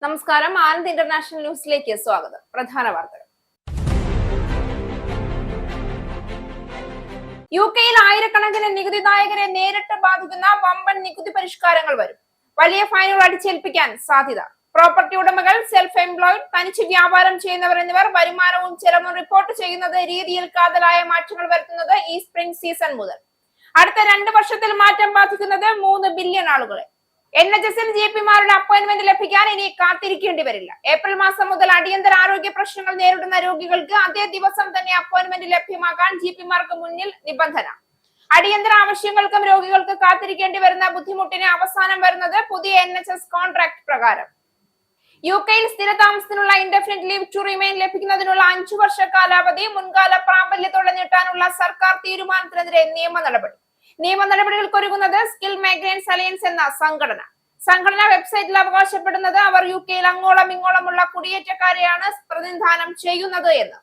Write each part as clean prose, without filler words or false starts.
നമസ്കാരം. ആനന്ദ് ഇന്റർനാഷണൽ ന്യൂസിലേക്ക് സ്വാഗതം. പ്രധാന വാർത്തകൾ. യുകെയിൽ ആയിരക്കണക്കിന് നികുതിദായകരെ നേരിട്ട് ബാധിക്കുന്ന വമ്പൻ നികുതി പരിഷ്കാരങ്ങൾ വരും. വലിയ ഫൈനുകൾ അടിച്ചേൽപ്പിക്കാൻ സാധ്യത. പ്രോപ്പർട്ടി ഉടമകൾ, സെൽഫ് എംപ്ലോയിഡ്, തനിച്ച് വ്യാപാരം ചെയ്യുന്നവർ എന്നിവർ വരുമാനവും ചെലവും റിപ്പോർട്ട് ചെയ്യുന്നത് രീതിയിൽ കാതലായ മാറ്റങ്ങൾ വരുത്തുന്നത് ഈ സ്പ്രിംഗ് സീസൺ മുതൽ. അടുത്ത 2 വർഷത്തിൽ മാറ്റം ബാധിക്കുന്നത് 3 ബില്യൺ ആളുകളെ. NHSൽ GPമാരുടെ അപ്പോയിന്റ്മെന്റ് ലഭിക്കാൻ ഇനി കാത്തിരിക്കേണ്ടി വരില്ല. ഏപ്രിൽ മാസം മുതൽ അടിയന്തര ആരോഗ്യ പ്രശ്നങ്ങൾ നേരിടുന്ന രോഗികൾക്ക് അതേ ദിവസം തന്നെ അപ്പോയിന്റ്മെന്റ് ലഭ്യമാക്കാൻ GPമാർക്ക് മുന്നിൽ നിബന്ധന. അടിയന്തര ആവശ്യങ്ങൾക്കും രോഗികൾക്ക് കാത്തിരിക്കേണ്ടി വരുന്ന ബുദ്ധിമുട്ടിന് അവസാനം വരുന്നത് പുതിയ NHS കോൺട്രാക്ട് പ്രകാരം. യുകെയിൽ സ്ഥിരതാമസത്തിനുള്ള ഇൻഡെഫിനിറ്റ് ലീവ് ടു റിമെയിൻ ലഭിക്കുന്നതിനുള്ള 5 വർഷ കാലാവധി മുൻകാല പ്രാബല്യത്തോടെ നീട്ടാനുള്ള സർക്കാർ തീരുമാനത്തിനെതിരെ നിയമ നടപടികൾക്കൊരുങ്ങുന്നത് സ്കിൽ മൈഗ്രൻസ് അലയൻസ് എന്ന സംഘടന വെബ്സൈറ്റിൽ അവകാശപ്പെടുന്നത് അവർ യുകെയിൽ അങ്ങോളം ഇങ്ങോളമുള്ള കുടിയേറ്റക്കാരെയാണ് പ്രതിനിധാനം ചെയ്യുന്നത് എന്ന്.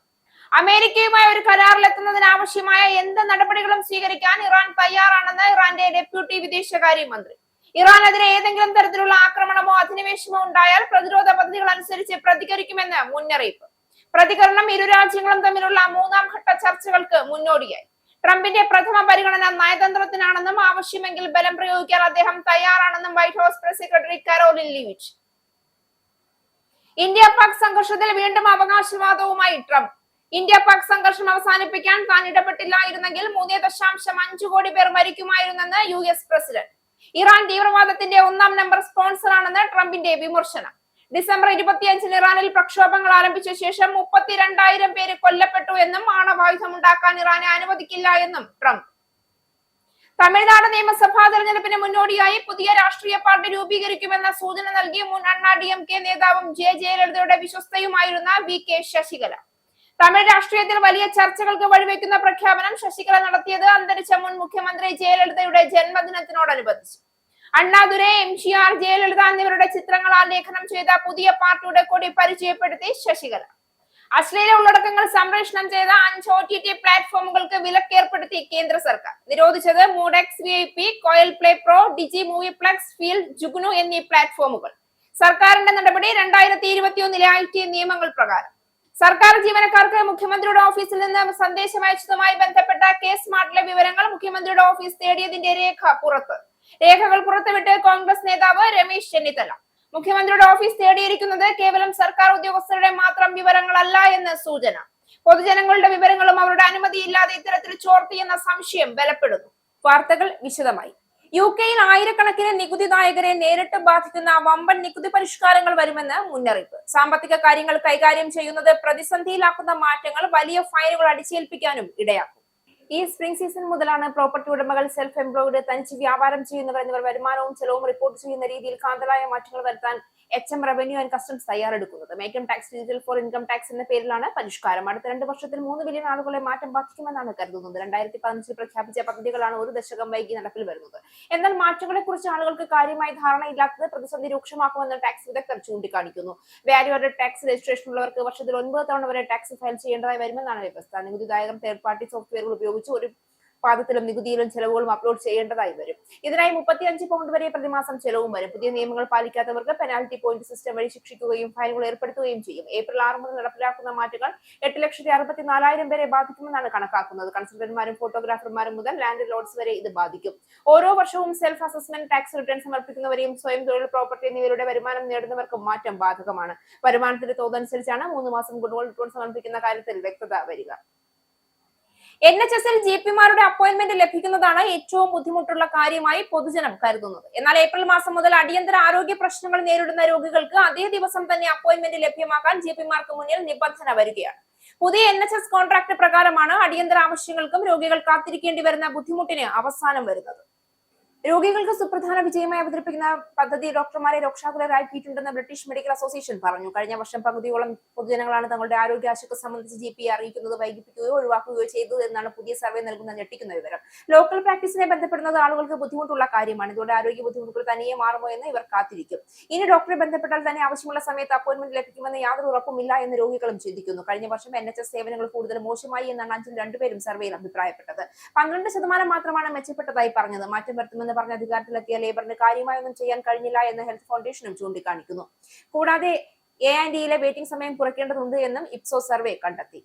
അമേരിക്കയുമായി ഒരു കരാറിലെത്തുന്നതിന് ആവശ്യമായ എന്ത് നടപടികളും സ്വീകരിക്കാൻ ഇറാൻ തയ്യാറാണെന്ന് ഇറാന്റെ ഡെപ്യൂട്ടി വിദേശകാര്യ മന്ത്രി. ഇറാനെതിരെ ഏതെങ്കിലും തരത്തിലുള്ള ആക്രമണമോ അധിനിവേശമോ ഉണ്ടായാൽ പ്രതിരോധ പദ്ധതികൾ അനുസരിച്ച് പ്രതികരിക്കുമെന്ന് മുന്നറിയിപ്പ്. പ്രതികരണം ഇരു രാജ്യങ്ങളും തമ്മിലുള്ള 3ാം ഘട്ട ചർച്ചകൾക്ക് മുന്നോടിയായി. ട്രംപിന്റെ പ്രഥമ പരിഗണന നയതന്ത്രത്തിനാണെന്നും ആവശ്യമെങ്കിൽ ബലം പ്രയോഗിക്കാൻ അദ്ദേഹം തയ്യാറാണെന്നും White House press secretary Karoline Leavitt. India Pak സംഘർഷത്തിൽ വീണ്ടും അവകാശവാദവുമായി ട്രംപ്. ഇന്ത്യ പാക് സംഘർഷം അവസാനിപ്പിക്കാൻ താൻ ഇടപെട്ടില്ലായിരുന്നെങ്കിൽ 3.5 കോടി പേർ മരിക്കുമായിരുന്നെന്ന് US പ്രസിഡന്റ്. ഇറാൻ തീവ്രവാദത്തിന്റെ 1ാം നമ്പർ സ്പോൺസറാണെന്ന് ട്രംപിന്റെ വിമർശനം. ഡിസംബർ 25-ന് ഇറാനിൽ പ്രക്ഷോഭങ്ങൾ ആരംഭിച്ച ശേഷം 32,000 പേര് കൊല്ലപ്പെട്ടു എന്നും ആണവായുധം ഉണ്ടാക്കാൻ ഇറാനെ അനുവദിക്കില്ല എന്നും ട്രംപ്. തമിഴ്നാട് നിയമസഭാ തെരഞ്ഞെടുപ്പിന് മുന്നോടിയായി പുതിയ രാഷ്ട്രീയ പാർട്ടി രൂപീകരിക്കുമെന്ന സൂചന നൽകി മുൻ DMK നേതാവും ജയലളിതയുടെ വിശ്വസ്തയുമായിരുന്ന VK ശശികല. തമിഴ് രാഷ്ട്രീയത്തിൽ വലിയ ചർച്ചകൾക്ക് വഴിവെക്കുന്ന പ്രഖ്യാപനം ശശികല നടത്തിയത് അന്തരിച്ച മുൻ മുഖ്യമന്ത്രി ജയലളിതയുടെ ജന്മദിനത്തിനോടനുബന്ധിച്ച്. അണ്ണാദുരൈ, MGR, ജയലളിത എന്നിവരുടെ ചിത്രങ്ങൾ ആലേഖനം ചെയ്ത പുതിയ പാർട്ടിയുടെ കൊടി പരിചയപ്പെടുത്തി ശശികല. അശ്ലീല ഉള്ളടക്കങ്ങൾ സംപ്രേഷണം ചെയ്ത 5 OTT പ്ലാറ്റ്ഫോമുകൾക്ക് വിലക്കേർപ്പെടുത്തി കേന്ദ്ര സർക്കാർ. നിരോധിച്ചത് മൂഡെക്സ് VIP, കോയൽ പ്ലേ പ്രോ, ഡിജി മൂവിപ്ലക്സ്, ഫീൽഡ്, ജുഗ്നു എന്നീ പ്ലാറ്റ്ഫോമുകൾ. സർക്കാരിന്റെ നടപടി 2021 IT നിയമങ്ങൾ പ്രകാരം. സർക്കാർ ജീവനക്കാർക്ക് മുഖ്യമന്ത്രിയുടെ ഓഫീസിൽ നിന്ന് സന്ദേശം അയച്ചതുമായി ബന്ധപ്പെട്ട K-സ്മാർട്ടിലെ വിവരങ്ങൾ മുഖ്യമന്ത്രിയുടെ ഓഫീസ് തേടിയതിന്റെ രേഖകൾ പുറത്തുവിട്ട് കോൺഗ്രസ് നേതാവ് രമേശ് ചെന്നിത്തല. മുഖ്യമന്ത്രിയുടെ ഓഫീസ് തേടിയിരിക്കുന്നത് കേവലം സർക്കാർ ഉദ്യോഗസ്ഥരുടെ മാത്രം വിവരങ്ങളല്ല എന്ന് സൂചന. പൊതുജനങ്ങളുടെ വിവരങ്ങളും അവരുടെ അനുമതിയില്ലാതെ ഇത്തരത്തിൽ ചോർത്തിയെന്ന സംശയം ബലപ്പെടുന്നു. വാർത്തകൾ വിശദമായി. യുകെയിൽ ആയിരക്കണക്കിന് നികുതിദായകരെ നേരിട്ട് ബാധിക്കുന്ന വമ്പൻ നികുതി പരിഷ്കാരങ്ങൾ വരുമെന്ന് മുന്നറിയിപ്പ്. സാമ്പത്തിക കാര്യങ്ങൾ കൈകാര്യം ചെയ്യുന്നത് പ്രതിസന്ധിയിലാക്കുന്ന മാറ്റങ്ങൾ വലിയ ഫൈനുകൾ അടിച്ചേൽപ്പിക്കാനും ഇടയാക്കും. ഈ സ്പ്രിംഗ് സീസൺ മുതലാണ് പ്രോപ്പർട്ടി ഉടമകൾ, സെൽഫ് എംപ്ലോയിഡ്, തനിച്ച് വ്യാപാരം ചെയ്യുന്നവർ എന്നിവർ വരുമാനവും ചെലവും റിപ്പോർട്ട് ചെയ്യുന്ന രീതിയിൽ കാതലായ മാറ്റങ്ങൾ വരുത്താൻ HM റവന്യൂ ആൻഡ് കസ്റ്റംസ് തയ്യാറെടുക്കുന്നത്. Make tax digital for income tax എന്ന പേരിലാണ് പരിഷ്കാരം. അടുത്ത 2 വർഷത്തിൽ 3 ബില്യൺ ആളുകളെ മാറ്റം ബാധിക്കുമെന്നാണ് കരുതുന്നത്. 2015 പ്രഖ്യാപിച്ച പദ്ധതികളാണ് 1 ദശകം വൈകി നടപ്പിൽ വരുന്നത്. എന്നാൽ മാറ്റങ്ങളെ കുറിച്ച് ആളുകൾക്ക് കാര്യമായി ധാരണയില്ലാത്തത് പ്രതിസന്ധി രൂക്ഷമാക്കുമെന്ന് ടാക്സ് വിദഗ്ധർ ചൂണ്ടിക്കാണിക്കുന്നു. വാല്യൂ ആഡഡ് ടാക്സ് രജിസ്ട്രേഷൻ ഉള്ളവർക്ക് വർഷത്തിൽ 9 തവണ വരെ ടാക്സ് ഫയൽ ചെയ്യേണ്ടതായി വരുമെന്നാണ് വ്യവസ്ഥ. നികുതിദായകർ തേർഡ് പാർട്ടി സോഫ്റ്റ്വെയറുകൾ ഉപയോഗിച്ച് ഒരു പാദത്തിലും നികുതിയിലും ചെലവുകളും അപ്ലോഡ് ചെയ്യേണ്ടതായി വരും. ഇതിനായി 35 പൗണ്ട് വരെ പ്രതിമാസം ചെലവും വരും. പുതിയ നിയമങ്ങൾ പാലിക്കാത്തവർക്ക് പെനാൽറ്റി പോയിന്റ് സിസ്റ്റം വഴി ശിക്ഷിക്കുകയും ഫൈനുകൾ ഏർപ്പെടുത്തുകയും ചെയ്യും. ഏപ്രിൽ 6 മുതൽ നടപ്പിലാക്കുന്ന മാറ്റങ്ങൾ 8,64,000 പേരെ ബാധിക്കുമെന്നാണ് കണക്കാക്കുന്നത്. കൺസൾട്ടന്റുമാരും ഫോട്ടോഗ്രാഫർമാരും മുതൽ ലാൻഡ് ലോഡ്സ് വരെ ഇത് ബാധിക്കും. ഓരോ വർഷവും സെൽഫ് അസസ്മെന്റ് ടാക്സ് റിട്ടേൺ സമർപ്പിക്കുന്നവരെയും സ്വയം തൊഴിൽ, പ്രോപ്പർട്ടി എന്നിവരുടെ വരുമാനം നേടുന്നവർക്കും മാറ്റം ബാധകമാണ്. വരുമാനത്തിന്റെ തോതനുസരിച്ചാണ് 3 മാസം കൂടുമ്പോൾ റിട്ടേൺ സമർപ്പിക്കുന്ന കാര്യത്തിൽ വ്യക്തത വരിക. NHSൽ GPമാരുടെ അപ്പോയിന്റ്മെന്റ് ലഭിക്കുന്നതാണ് ഏറ്റവും ബുദ്ധിമുട്ടുള്ള കാര്യമായി പൊതുജനം കരുതുന്നത്. എന്നാൽ ഏപ്രിൽ മാസം മുതൽ അടിയന്തര ആരോഗ്യ പ്രശ്നങ്ങൾ നേരിടുന്ന രോഗികൾക്ക് അതേ ദിവസം തന്നെ അപ്പോയിന്റ്മെന്റ് ലഭ്യമാക്കാൻ GPമാർക്ക് മുന്നിൽ നിബന്ധന വരികയാണ്. പുതിയ NHS കോൺട്രാക്ട് പ്രകാരമാണ് അടിയന്തര ആവശ്യങ്ങൾക്കും രോഗികൾ കാത്തിരിക്കേണ്ടി വരുന്ന ബുദ്ധിമുട്ടിന് അവസാനം വരുന്നത്. രോഗികൾക്ക് സുപ്രധാന വിജയമായി അവതരിപ്പിക്കുന്ന പദ്ധതി ഡോക്ടർമാരെ രോക്ഷാകുലരാക്കിയിട്ടുണ്ടെന്ന് ബ്രിട്ടീഷ് മെഡിക്കൽ അസോസിയേഷൻ പറഞ്ഞു. കഴിഞ്ഞ വർഷം പകുതിയോളം പൊതുജനങ്ങളാണ് തങ്ങളുടെ ആരോഗ്യ ആശങ്ക സംബന്ധിച്ച് GPയെ അറിയിക്കുന്നത് വൈകിപ്പിക്കുകയോ ഒഴിവാക്കുകയോ ചെയ്തത് എന്നാണ് പുതിയ സർവേ നൽകുന്ന ഞെട്ടിക്കുന്ന വിവരം. ലോക്കൽ പ്രാക്ടീസിനെ ബന്ധപ്പെടുന്നത് ആളുകൾക്ക് ബുദ്ധിമുട്ടുള്ള കാര്യമാണ്. ഇതോടെ ആരോഗ്യ ബുദ്ധിമുട്ടുകൾ തനിയെ മാറുമോ എന്ന് ഇവർ കാത്തിരിക്കും. ഇനി ഡോക്ടറെ ബന്ധപ്പെട്ടാൽ തന്നെ ആവശ്യമുള്ള സമയത്ത് അപ്പോയിന്റ്മെന്റ് ലഭിക്കുമെന്ന് യാതൊരു ഉറപ്പുമില്ല എന്ന് രോഗികളും ചിന്തിക്കുന്നു. കഴിഞ്ഞ വർഷം NHS സേവനങ്ങൾ കൂടുതൽ മോശമായി എന്നാണ് 5-ൽ 2 പേരും സർവേയിൽ അഭിപ്രായപ്പെട്ടത്. 12% മാത്രമാണ് മെച്ചപ്പെട്ടതായി പറഞ്ഞത്. മാറ്റം വരുത്തുമെന്ന് എന്ന് പറഞ്ഞ അധികാരത്തിലെത്തിയ ലേബറിന് കാര്യമായൊന്നും ചെയ്യാൻ കഴിഞ്ഞില്ല എന്ന് ഹെൽത്ത് ഫൗണ്ടേഷനും ചൂണ്ടിക്കാണിക്കുന്നു. കൂടാതെ A&Eയിലെ വെയിറ്റിംഗ് സമയം കുറയ്ക്കേണ്ടതുണ്ട് എന്നും ഇപ്സോസ് സർവേ കണ്ടെത്തി.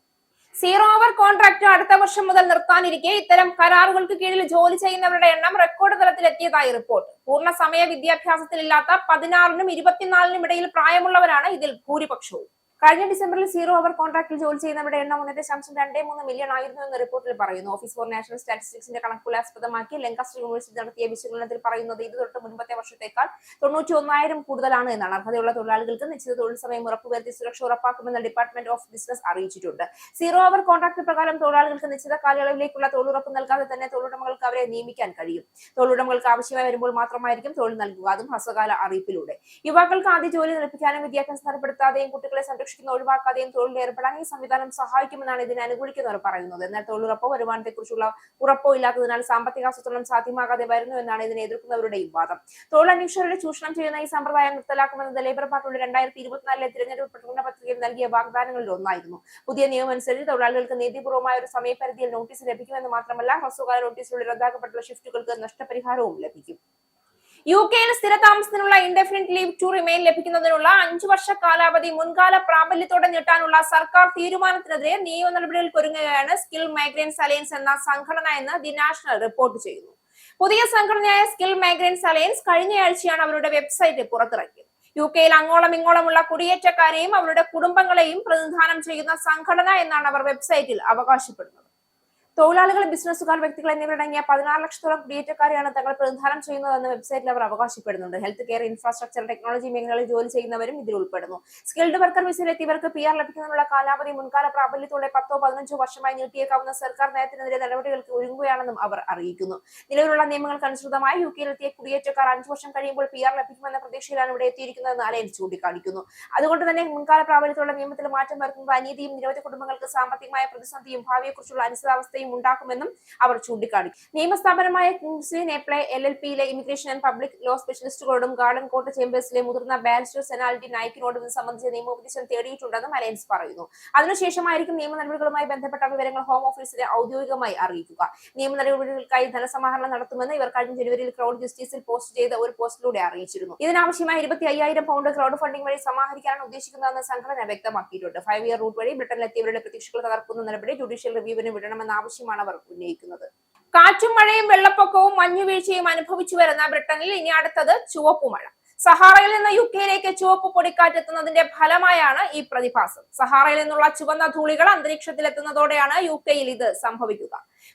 സീറോ അവർ കോൺട്രാക്ട് അടുത്ത വർഷം മുതൽ നിർത്താനിരിക്കെ ഇത്തരം കരാറുകൾക്ക് കീഴിൽ ജോലി ചെയ്യുന്നവരുടെ എണ്ണം റെക്കോർഡ് തലത്തിലെത്തിയതായി റിപ്പോർട്ട്. പൂർണ്ണ സമയ വിദ്യാഭ്യാസത്തിലില്ലാത്ത 16-നും 24-നും ഇടയിൽ പ്രായമുള്ളവരാണ് ഇതിൽ ഭൂരിപക്ഷവും. കഴിഞ്ഞ ഡിസംബറിൽ സീറോ അവർ കോൺട്രാക്ടിൽ ജോലി ചെയ്യുന്നവരുടെ എണ്ണം 1.23 മില്യൺ ആയിരുന്നു എന്ന് റിപ്പോർട്ടിൽ പറയുന്നു. ഓഫീസ് ഫോർ നാഷണൽ സ്റ്റാറ്റിസ്റ്റിക്സിന്റെ കണക്കുകളെ ആസ്പദമാക്കി ലങ്കസ്റ്റർ യൂണിവേഴ്സിറ്റി നടത്തിയ വിശകലനത്തിൽ പറയുന്നത് ഇത് തൊട്ട് മുൻപത്തെ വർഷത്തേക്കാൾ 91,000 കൂടുതലാണ് എന്നാണ്. അർഹതയുള്ള തൊഴിലാളികൾക്ക് നിശ്ചിത തൊഴിൽ സമയം ഉറപ്പുവരുത്തി സുരക്ഷ ഉറപ്പാക്കുമെന്ന് ഡിപ്പാർട്ട്മെന്റ് ഓഫ് ബിസിനസ് അറിയിച്ചിട്ടുണ്ട്. സീറോ അവർ കോൺട്രാക്ട് പ്രകാരം തൊഴിലാളികൾക്ക് നിശ്ചിത കാലയളവിലേക്കുള്ള തൊഴിലുറപ്പ് നൽകാതെ തന്നെ തൊഴിലുടമകൾക്ക് അവരെ നിയമിക്കാൻ കഴിയും. തൊഴിലുടമകൾക്ക് ആവശ്യമായി വരുമ്പോൾ മാത്രമായിരിക്കും തൊഴിൽ നൽകുക, അതും ഹ്രസ്വകാല അറിയിപ്പിലൂടെ. യുവാക്കൾക്ക് ആദ്യ ജോലി ലഭിക്കാനും വിദ്യാഭ്യാസം നഷ്ടപ്പെടുത്താതെയും കുട്ടികളെ ഒഴിവാക്കാതെയും തൊഴിൽ ഏർപ്പെടാൻ ഈ സംവിധാനം സഹായിക്കുമെന്നാണ് ഇതിനെ അനുകൂലിക്കുന്നവർ പറയുന്നത്. എന്നാൽ തൊഴിലുറപ്പോ വരുമാനത്തെക്കുറിച്ചുള്ള ഉറപ്പോ ഇല്ലാത്തതിനാൽ സാമ്പത്തിക ആസൂത്രണം സാധ്യമാകാതെ വരുന്നു എന്നാണ് ഇതിനെ എതിർക്കുന്നവരുടെയും വാദം. തൊഴിൽ അന്വേഷകരുടെ ചൂഷണം ചെയ്യുന്ന ഈ സമ്പ്രദായം നിർത്തലാക്കുമെന്നത് ലേബർ പാർട്ടിയുടെ 2024 തിരഞ്ഞെടുപ്പ് പ്രകടന പത്രികയിൽ നൽകിയ വാഗ്ദാനങ്ങളിൽ ഒന്നായിരുന്നു. പുതിയ നിയമം അനുസരിച്ച് തൊഴിലാളികൾക്ക് നീതിപൂർവമായ ഒരു സമയപരിധിയിൽ നോട്ടീസ് ലഭിക്കുമെന്ന് മാത്രമല്ല ഹ്രസ്വകാല നോട്ടീസിലൂടെ റദ്ദാക്കപ്പെട്ടുള്ള ഷിഫ്റ്റുകൾക്ക് നഷ്ടപരിഹാരവും ലഭിക്കും. UK-യിൽ സ്ഥിരതാമസത്തിനുള്ള ഇൻഡെഫിനിറ്റ് ലീവ് ടു റിമെയിൻ ലഭിക്കുന്നതിനുള്ള 5 വർഷ കാലാവധി മുൻകാല പ്രാബല്യത്തോടെ നീട്ടാനുള്ള സർക്കാർ തീരുമാനത്തിനെതിരെ നിയമ നടപടികൾക്ക് ഒരുങ്ങുകയാണ് സ്കിൽ മൈഗ്രൻസ് അലയൻസ് എന്ന സംഘടന എന്ന് ദി നാഷണൽ റിപ്പോർട്ട് ചെയ്യുന്നു. പുതിയ സംഘടനയായ സ്കിൽ മൈഗ്രൻസ് അലയൻസ് കഴിഞ്ഞയാഴ്ചയാണ് അവരുടെ വെബ്സൈറ്റ് പുറത്തിറക്കിയത്. UK-യിൽ അങ്ങോളം ഇങ്ങോളമുള്ള കുടിയേറ്റക്കാരെയും അവരുടെ കുടുംബങ്ങളെയും പ്രതിനിധാനം ചെയ്യുന്ന സംഘടന എന്നാണ് അവർ വെബ്സൈറ്റിൽ അവകാശപ്പെടുന്നത്. തൊഴിലാളികൾ, ബിസിനസ്സുകാർ, വ്യക്തികൾ എന്നിവരടങ്ങിയ 16 ലക്ഷത്തോളം കുടിയേറ്റക്കാരെയാണ് തങ്ങൾ പ്രതിനിധാനം ചെയ്യുന്നതെന്ന് വെബ്സൈറ്റിൽ അവർ അവകാശപ്പെടുന്നുണ്ട്. ഹെൽത്ത് കെയർ, ഇൻഫ്രാസ്ട്രക്ചർ, ടെക്നോളജി മേഖലകളിൽ ജോലി ചെയ്യുന്നവരും ഇതിൽ ഉൾപ്പെടുന്നു. സ്കിൽഡ് വർക്കർ വിസയിലെത്തിയവർക്ക് PR ലഭിക്കുന്നതിനുള്ള കാലാവധി മുൻകാല പ്രാബല്യത്തോടെ 10-15 വർഷമായി നീട്ടിയേക്കാവുന്ന സർക്കാർ നയത്തിനെതിരെ നടപടികൾക്ക് ഒരുങ്ങുകയാണെന്നും അവർ അറിയിക്കുന്നു. നിലവിലുള്ള നിയമങ്ങൾക്കനുസൃതമായി UK-യിലെത്തിയ കുടിയേറ്റക്കാർ 5 വർഷം കഴിയുമ്പോൾ PR ലഭിക്കുമെന്ന പ്രതീക്ഷയിലാണ് ഇവിടെ എത്തിയിരിക്കുന്നതെന്ന് അലയൻസ് ചൂണ്ടിക്കാണിക്കുന്നു. അതുകൊണ്ട് തന്നെ മുൻകാല പ്രാബല്യത്തോടെ നിയമത്തിൽ മാറ്റം വരുത്തുന്നത് അനീതിയും നിരവധി കുടുംബങ്ങൾക്ക് സാമ്പത്തികമായ പ്രതിസന്ധിയും ഭാവിയെക്കുറിച്ചുള്ള അനിശ്ചിതാവസ്ഥയും ഉണ്ടാക്കുമെന്നും അവർ ചൂണ്ടിക്കാണിച്ചു. നിയമസ്ഥാപനമായ കിങ്സ്ലി നേപ്ലെ LLP-യിലെ ഇമിഗ്രേഷൻ ആൻഡ് പബ്ലിക് ലോ സ്പെഷ്യലിസ്റ്റുകളോടും ഗാർഡൻ കോർട്ട് ചേംബേഴ്സിലെ മുതിർന്ന ബാരിസ്റ്റർ സെനാലിറ്റി നായിക്കിനോടും ഇത് സംബന്ധിച്ച നിയമോപദേശം തേടിയിട്ടുണ്ടെന്നും അലയൻസ് പറയുന്നു. അതിനുശേഷമായിരിക്കും നിയമ നടപടികളുമായി ബന്ധപ്പെട്ട വിവരങ്ങൾ ഹോം ഓഫീസിനെ ഔദ്യോഗികമായി അറിയിക്കുക. നിയമ നടപടികൾക്കായി ധനസമാഹരണം നടത്തുമെന്ന് ഇവർ കഴിഞ്ഞ ജനുവരിയിൽ ക്രൗഡ് ജസ്റ്റിസിൽ പോസ്റ്റ് ചെയ്ത ഒരു പോസ്റ്റിലൂടെ അറിയിച്ചിരുന്നു. ഇതിനാവശ്യമായ 25,000 പൗണ്ട് ക്രൗഡ് ഫണ്ടിംഗ് വഴി സമാഹരിക്കാനാണ് ഉദ്ദേശിക്കുന്നതെന്ന് സംഘടന വ്യക്തമാക്കിയിട്ടുണ്ട്. 5 ഇയർ റൂട്ട് വഴി ബ്രിട്ടനിലെത്തിയവരുടെ പ്രതീക്ഷകൾ തകർക്കുന്ന നടപടി ജുഡീഷ്യൽ റിവ്യൂവിന് വിടണമെന്ന ആവശ്യമാണ് അവർ ഉന്നയിക്കുന്നത്. കാറ്റും മഴയും വെള്ളപ്പൊക്കവും മഞ്ഞുവീഴ്ചയും അനുഭവിച്ചു വരുന്ന ബ്രിട്ടനിൽ ഇനി അടുത്തത് ചുവപ്പുമഴ. സഹാറയിൽ നിന്ന് UK-യിലേക്ക് ചുവപ്പ് പൊടിക്കാറ്റെത്തുന്നതിന്റെ ഫലമായാണ് ഈ പ്രതിഭാസം. സഹാറയിൽ നിന്നുള്ള ചുവന്ന ധൂളികൾ അന്തരീക്ഷത്തിൽ എത്തുന്നതോടെയാണ് UK-യിൽ ഇത് സംഭവിക്കുക.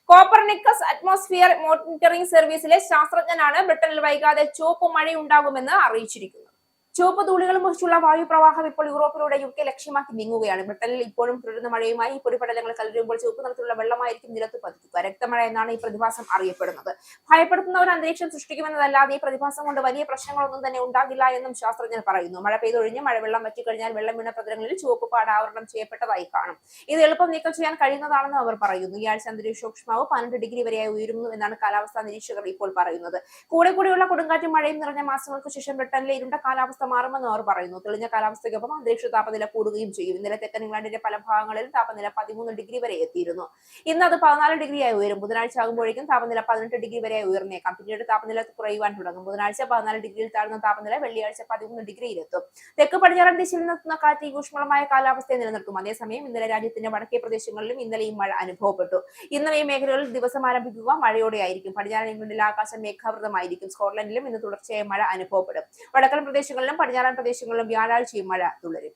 കോപ്പർനിക്കസ് അറ്റ്മോസ്ഫിയർ മോണിറ്ററിംഗ് സർവീസിലെ ശാസ്ത്രജ്ഞനാണ് ബ്രിട്ടനിൽ വൈകാതെ ചുവപ്പ് മഴയുണ്ടാകുമെന്ന് അറിയിച്ചിരിക്കുന്നത്. ചുവപ്പ് ധൂളികൾ മുറിച്ചുള്ള വായുപ്രവാഹം ഇപ്പോൾ യൂറോപ്പിലൂടെ UK ലക്ഷ്യമാക്കി നീങ്ങുകയാണ്. ബ്രിട്ടനിൽ ഇപ്പോഴും തുടരുന്ന മഴയുമായി ഈ പൊടിപടലങ്ങൾ കലരുമ്പോൾ ചുവപ്പ് നിറത്തിലുള്ള വെള്ളമായിരിക്കും നിലത്ത് പതിക്കുക. രക്തമഴ എന്നാണ് ഈ പ്രതിഭാസം അറിയപ്പെടുന്നത്. ഭയപ്പെടുത്തുന്ന ഒരു അന്തരീക്ഷം സൃഷ്ടിക്കുമെന്നതല്ലാതെ ഈ പ്രതിഭാസം കൊണ്ട് വലിയ പ്രശ്നങ്ങളൊന്നും തന്നെ ഉണ്ടാകില്ല എന്നും ശാസ്ത്രജ്ഞർ പറയുന്നു. മഴ പെയ്തൊഴിഞ്ഞ് മഴവെള്ളം വറ്റിക്കഴിഞ്ഞാൽ വെള്ളം വീണ പ്രതലങ്ങളിൽ ചുവപ്പ് പാട് ആവരണം ചെയ്യപ്പെട്ടതായി കാണും. ഇത് എളുപ്പം നീക്കം ചെയ്യാൻ കഴിയുന്നതാണെന്ന് അവർ പറയുന്നു. ഈ ആഴ്ച അന്തരീക്ഷോഷ്മാവ് 12 ഡിഗ്രി വരെയായി ഉയരുന്നു എന്നാണ് കാലാവസ്ഥാ നിരീക്ഷകർ ഇപ്പോൾ പറയുന്നത്. കൂടെയുള്ള കൊടുങ്കാറ്റും മഴയും നിറഞ്ഞ മാസങ്ങൾക്ക് ശേഷം ബ്രിട്ടനിലെ ഇരുണ്ട കാലാവസ്ഥ മാറുമെന്ന് അവർ പറയുന്നു. തെളിഞ്ഞ കാലാവസ്ഥയ്ക്കൊപ്പം അന്തരീക്ഷ താപനില കൂടുകയും ചെയ്യും. ഇന്നലെ തെക്കൻ ഇംഗ്ലണ്ടിന്റെ പല ഭാഗങ്ങളിലും താപനില 13 ഡിഗ്രി വരെ എത്തിയിരുന്നു. ഇന്ന് അത് 14 ഡിഗ്രിയായി ഉയരും. ബുധനാഴ്ച ആകുമ്പോഴേക്കും താപനില 18 ഡിഗ്രി വരെയായി ഉയർന്നേക്കാം. പിന്നീട് താപനില കുറയുവാൻ തുടങ്ങും. ബുധനാഴ്ച 14 ഡിഗ്രിയിൽ താഴ്ന്ന താപനില വെള്ളിയാഴ്ച 13 ഡിഗ്രിയിലെത്തും. തെക്ക് പടിഞ്ഞാറൻ ദിശയിൽ നിന്നെത്തുന്ന കാറ്റ് ഊഷ്മളമായ കാലാവസ്ഥയെ നിലനിർത്തും. അതേസമയം ഇന്നലെ രാജ്യത്തിന്റെ വടക്കേ പ്രദേശങ്ങളിലും ഇന്നലെയും മഴ അനുഭവപ്പെട്ടു. ഇന്നും ഈ മേഖലകളിൽ ദിവസം ആരംഭിക്കുക മഴയോടെയായിരിക്കും. പടിഞ്ഞാറൻ ഇംഗ്ലണ്ടിലെ ആകാശം മേഘാവൃതമായിരിക്കും. സ്കോട്ട്ലൻഡിലും ഇന്ന് തുടർച്ചയായ മഴ അനുഭവപ്പെടും. വടക്കൻ പ്രദേശങ്ങളിലും പടിഞ്ഞാറൻ പ്രദേശങ്ങളിലും വ്യാഴാഴ്ചയും മഴ തുടരും.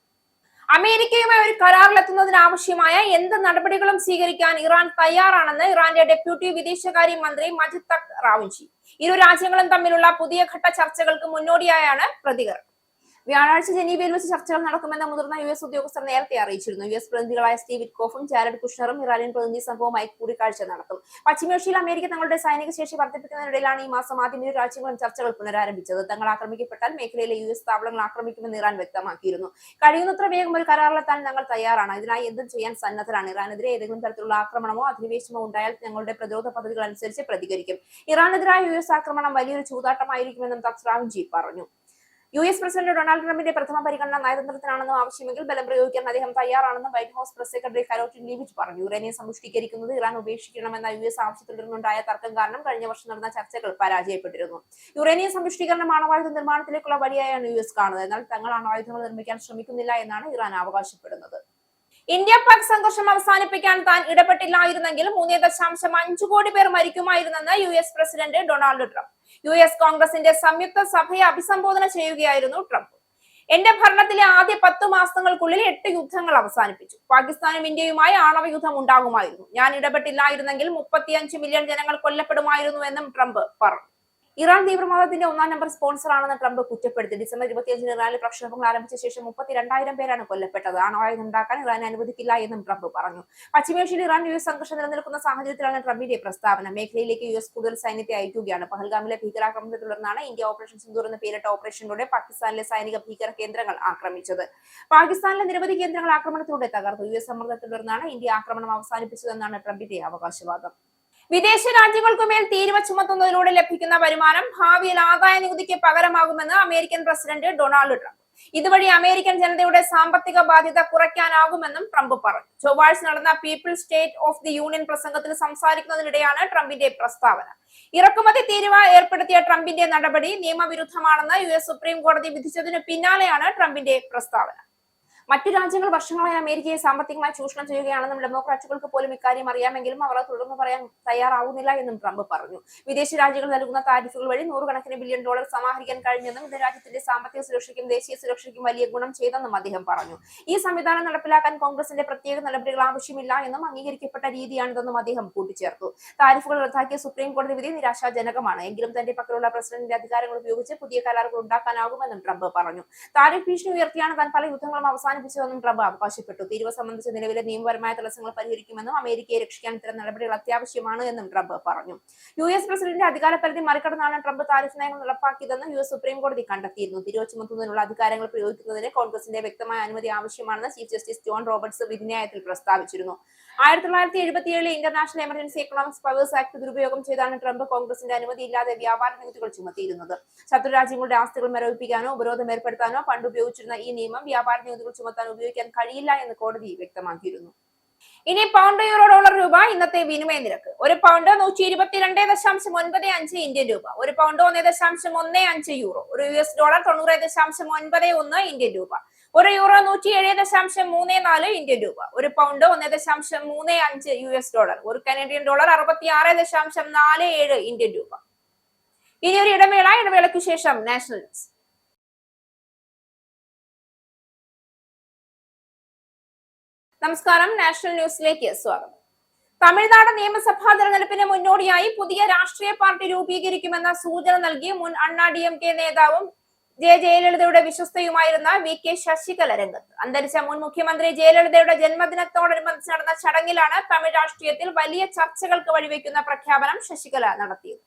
അമേരിക്കയുമായി ഒരു കരാറിലെത്തുന്നതിന് ആവശ്യമായ എന്ത് നടപടികളും സ്വീകരിക്കാൻ ഇറാൻ തയ്യാറാണെന്ന് ഇറാന്റെ ഡെപ്യൂട്ടി വിദേശകാര്യ മന്ത്രി മജിദ് തഖ് റാവുഞ്ചി. ഇരു രാജ്യങ്ങളും തമ്മിലുള്ള പുതിയ ഘട്ട ചർച്ചകൾക്ക് മുന്നോടിയായാണ് പ്രതികരണം. വ്യാഴാഴ്ച ജനീവയിൽ വെച്ച് ചർച്ചകൾ നടക്കുമെന്ന് മുതിർന്ന US ഉദ്യോഗസ്ഥർ നേരത്തെ അറിയിച്ചിരുന്നു. US പ്രതിനിധികളായ സ്റ്റീവ് വിറ്റ്കോഫും ജാരഡ് കുഷ്ണറും ഇറാനിയൻ പ്രതിനിധി സംഘവുമായി കൂടിക്കാഴ്ച നടത്തും. പശ്ചിമേഷ്യയിൽ അമേരിക്ക തങ്ങളുടെ സൈനിക ശേഷി വർദ്ധിപ്പിക്കുന്നതിനിടയിലാണ് ഈ മാസം ആദ്യം ഇരു രാജ്യങ്ങളും ചർച്ചകൾ പുനരാരംഭിച്ചത്. തങ്ങൾ ആക്രമിക്കപ്പെട്ടാൽ മേഖലയിലെ US താവളങ്ങൾ ആക്രമിക്കുമെന്ന് ഇറാൻ വ്യക്തമാക്കിയിരുന്നു. കഴിയുന്നത്ര വേഗം ഒരു കരാറിലെത്താൻ ഞങ്ങൾ തയ്യാറാണ്. ഇതിനായി എന്തും ചെയ്യാൻ സന്നദ്ധരാണ്. ഇറാനെതിരെ ഏതെങ്കിലും തരത്തിലുള്ള ആക്രമണമോ അധിനിവേശമോ ഉണ്ടായാൽ ഞങ്ങളുടെ പ്രതിരോധ പദ്ധതികൾ അനുസരിച്ച് പ്രതികരിക്കും. ഇറാനെതിരായ US ആക്രമണം വലിയൊരു ചൂതാട്ടമായിരിക്കുമെന്നും തഖ് റാവുഞ്ചി പറഞ്ഞു. US പ്രസിഡന്റ് ഡൊണാൾഡ് ട്രംപിന്റെ പ്രഥമ പരിഗണന നയതന്ത്രത്തിനാണെന്നും ആവശ്യമെങ്കിൽ ബലം പ്രയോഗിക്കാൻ അദ്ദേഹം തയ്യാറാണെന്നും White House press secretary Karoline Leavitt പറഞ്ഞു. യുറേനിയം സമ്പുഷ്ടീകരിക്കുന്നത് ഇറാൻ ഉപേക്ഷിക്കണമെന്ന US ആവശ്യത്തിൽ നിന്നുണ്ടായ തർക്കം കാരണം കഴിഞ്ഞ വർഷം നടന്ന ചർച്ചകൾ പരാജയപ്പെട്ടിരുന്നു. യുറേനിയം സമ്പുഷ്ടീകരണം ആണവായുധ നിർമ്മാണത്തിലേക്കുള്ള വഴിയായാണ് US കാണുന്നത്. എന്നാൽ തങ്ങൾ ആണവായുധങ്ങൾ നിർമ്മിക്കാൻ ശ്രമിക്കുന്നില്ല എന്നാണ് ഇറാൻ അവകാശപ്പെടുന്നത്. ഇന്ത്യ പാക് സംഘർഷം അവസാനിപ്പിക്കാൻ താൻ ഇടപെട്ടില്ലായിരുന്നെങ്കിൽ 3.5 കോടി പേർ മരിക്കുമായിരുന്നെന്ന് US president Donald Trump. US കോൺഗ്രസിന്റെ സംയുക്ത സഭയെ അഭിസംബോധന ചെയ്യുകയായിരുന്നു ട്രംപ്. എന്റെ ഭരണത്തിലെ ആദ്യ 10 മാസങ്ങൾക്കുള്ളിൽ 8 യുദ്ധങ്ങൾ അവസാനിപ്പിച്ചു. പാകിസ്ഥാനും ഇന്ത്യയുമായി ആണവ യുദ്ധം ഉണ്ടാകുമായിരുന്നു. ഞാൻ ഇടപെട്ടില്ലായിരുന്നെങ്കിൽ 35 മില്യൺ ജനങ്ങൾ കൊല്ലപ്പെടുമായിരുന്നുവെന്നും ട്രംപ് പറഞ്ഞു. ഇറാൻ തീവ്രവാദത്തിന്റെ 1-ാം നമ്പർ സ്പോൺസർ ആണെന്ന് ട്രംപ് കുറ്റപ്പെടുത്തി. ഡിസംബർ 25 ഇറാനിൽ പ്രക്ഷോഭങ്ങൾ ആരംഭിച്ച ശേഷം 32,000 പേരാണ് കൊല്ലപ്പെട്ടത്. ആണവായുധം ഉണ്ടാക്കാൻ ഇറാൻ അനുവദിക്കില്ല എന്നും ട്രംപ് പറഞ്ഞു. പശ്ചിമേഷ്യയിൽ ഇറാൻ US സംഘർഷം നിലനിൽക്കുന്ന സാഹചര്യത്തിലാണ് ട്രംപിന്റെ പ്രസ്താവന. മേഖലയിലേക്ക് US കൂടുതൽ സൈന്യത്തെ അയക്കുകയാണ്. പഹൽഗാമിലെ ഭീകരാക്രമണത്തെ തുടർന്നാണ് ഇന്ത്യ ഓപ്പറേഷൻ സിന്ദൂർ എന്ന് പേരിട്ട ഓപ്പറേഷനിലൂടെ പാകിസ്ഥാനിലെ സൈനിക ഭീകര കേന്ദ്രങ്ങൾ ആക്രമിച്ചത്. പാകിസ്ഥാനിലെ നിരവധി കേന്ദ്രങ്ങൾ ആക്രമണത്തിലൂടെ തകർത്തു. US സമ്മർദ്ദത്തെ തുടർന്നാണ് ഇന്ത്യ ആക്രമണം അവസാനിപ്പിച്ചതെന്നാണ് ട്രംപിന്റെ അവകാശവാദം. വിദേശ രാജ്യങ്ങൾക്കുമേൽ തീരുവ ചുമത്തുന്നതിലൂടെ ലഭിക്കുന്ന വരുമാനം ഭാവിയിൽ ആദായ നികുതിക്ക് പകരമാകുമെന്ന് അമേരിക്കൻ പ്രസിഡന്റ് ഡൊണാൾഡ് ട്രംപ്. ഇതുവഴി അമേരിക്കൻ ജനതയുടെ സാമ്പത്തിക ബാധ്യത കുറയ്ക്കാനാകുമെന്നും ട്രംപ് പറഞ്ഞു. ചൊവ്വാഴ്ച നടന്ന people's state of the union പ്രസംഗത്തിൽ സംസാരിക്കുന്നതിനിടെയാണ് ട്രംപിന്റെ പ്രസ്താവന. ഇറക്കുമതി തീരുവ ഏർപ്പെടുത്തിയ ട്രംപിന്റെ നടപടി നിയമവിരുദ്ധമാണെന്ന് US സുപ്രീം കോടതി വിധിച്ചതിനു പിന്നാലെയാണ് ട്രംപിന്റെ പ്രസ്താവന. മറ്റു രാജ്യങ്ങൾ വർഷങ്ങളായി അമേരിക്കയെ സാമ്പത്തികമായി ചൂഷണം ചെയ്യുകയാണെന്നും ഡെമോക്രാറ്റുകൾക്ക് പോലും ഇക്കാര്യം അറിയാമെങ്കിലും അവർ തുടർന്ന് പറയാൻ തയ്യാറാവുന്നില്ല എന്നും ട്രംപ് പറഞ്ഞു. വിദേശ രാജ്യങ്ങൾ നൽകുന്ന താരിഫുകൾ വഴി $100 ബില്യൺ സമാഹരിക്കാൻ കഴിഞ്ഞെന്നും ഇത് രാജ്യത്തിന്റെ സാമ്പത്തിക സുരക്ഷയ്ക്കും ദേശീയ സുരക്ഷയ്ക്കും വലിയ ഗുണം ചെയ്തെന്നും അദ്ദേഹം പറഞ്ഞു. ഈ സംവിധാനം നടപ്പിലാക്കാൻ കോൺഗ്രസിന്റെ പ്രത്യേക നടപടികൾ ആവശ്യമില്ല എന്നും അംഗീകരിക്കപ്പെട്ട രീതിയാണിതെന്നും അദ്ദേഹം കൂട്ടിച്ചേർത്തു. താരിഫുകൾ റദ്ദാക്കിയ സുപ്രീം കോടതി വിധി നിരാശാജനകമാണ്. എങ്കിലും തന്റെ പക്കലുള്ള പ്രസിഡന്റിന്റെ അധികാരങ്ങൾ ഉപയോഗിച്ച് പുതിയ കരാറുകൾ ഉണ്ടാക്കാനാകുമെന്നും ട്രംപ് പറഞ്ഞു. താരിഫ് ഭീഷണി ഉയർത്തിയാണ് താൻ പല യുദ്ധങ്ങളും അവസാനിപ്പിച്ചതെന്നും ട്രംപ് അവകാശപ്പെട്ടു. തീരുവ സംബന്ധിച്ച നിലവിലെ നിയമപരമായ തടസ്സങ്ങൾ പരിഹരിക്കുമെന്നും അമേരിക്കയെ രക്ഷിക്കാൻ ഇത്തരം നടപടികൾ അത്യാവശ്യമാണ് എന്നും ട്രംപ് പറഞ്ഞു. US പ്രസിഡന്റിന്റെ അധികാരപരിധി മറികടന്നാണ് ട്രംപ് താരിഫ് നയങ്ങൾ നടപ്പാക്കിയതെന്ന് US സുപ്രീം കോടതി കണ്ടെത്തിയിരുന്നു. തീരുവ ചുമത്തുന്നതിനുള്ള അധികാരങ്ങൾ പ്രയോഗിക്കുന്നതിന് കോൺഗ്രസിന്റെ വ്യക്തമായ അനുമതി ആവശ്യമാണെന്ന് ചീഫ് ജസ്റ്റിസ് ജോൺ റോബർട്ട്സ് വിധിന്യായത്തിൽ പ്രസ്താവിച്ചിരുന്നു. 1977 international emergency economics powers act ദുരുപയോഗം ചെയ്താണ് ട്രംപ് കോൺഗ്രസിന്റെ അനുമതിയില്ലാതെ വ്യാപാര നികുതികൾ ചുമത്തിയിരുന്നത്. ശത്രു രാജ്യങ്ങളുടെ ആസ്തികൾ മരവിപ്പിക്കാനോ ഉപരോധം ഏർപ്പെടുത്താനോ പണ്ട് ഉപയോഗിച്ചിരുന്ന ഈ നിയമം വ്യാപാര നികുതികൾ ചുമത്താൻ ഉപയോഗിക്കാൻ കഴിയില്ല എന്ന് കോടതി വ്യക്തമാക്കിയിരുന്നു. ഇനി പൗണ്ട് യൂറോ ഡോളർ രൂപ ഇന്നത്തെ വിനിമയ നിരക്ക്. ഒരു പൗണ്ട് 122.95 ഇന്ത്യൻ രൂപ, ഒരു പൗണ്ട് 1.15 യൂറോ, ഒരു US ഡോളർ 90.91 ഇന്ത്യൻ രൂപ, ഒരു യൂറോ 107.34 ഇന്ത്യൻ രൂപ, ഒരു പൗണ്ട് 1.35 US ഡോളർ, ഒരു കനേഡിയൻ ഡോളർ 66.47 ഇന്ത്യൻ രൂപ. ഇനി ഒരു ഇടവേളയ്ക്ക് ശേഷം നാഷണൽ ന്യൂസ്. നമസ്കാരം, നാഷണൽ ന്യൂസിലേക്ക് സ്വാഗതം. തമിഴ്നാട് നിയമസഭാ തെരഞ്ഞെടുപ്പിന് മുന്നോടിയായി പുതിയ രാഷ്ട്രീയ പാർട്ടി രൂപീകരിക്കുമെന്ന സൂചന നൽകി മുൻ അണ്ണാ DMK നേതാവും ജയലളിതയുടെ വിശ്വസ്തയുമായിരുന്ന VK ശശികല രംഗത്ത്. അന്തരിച്ച മുൻ മുഖ്യമന്ത്രി ജയലളിതയുടെ ജന്മദിനത്തോടനുബന്ധിച്ച് നടന്ന ചടങ്ങിലാണ് തമിഴ് രാഷ്ട്രീയത്തിൽ വലിയ ചർച്ചകൾക്ക് വഴിവെക്കുന്ന പ്രഖ്യാപനം ശശികല നടത്തിയത്.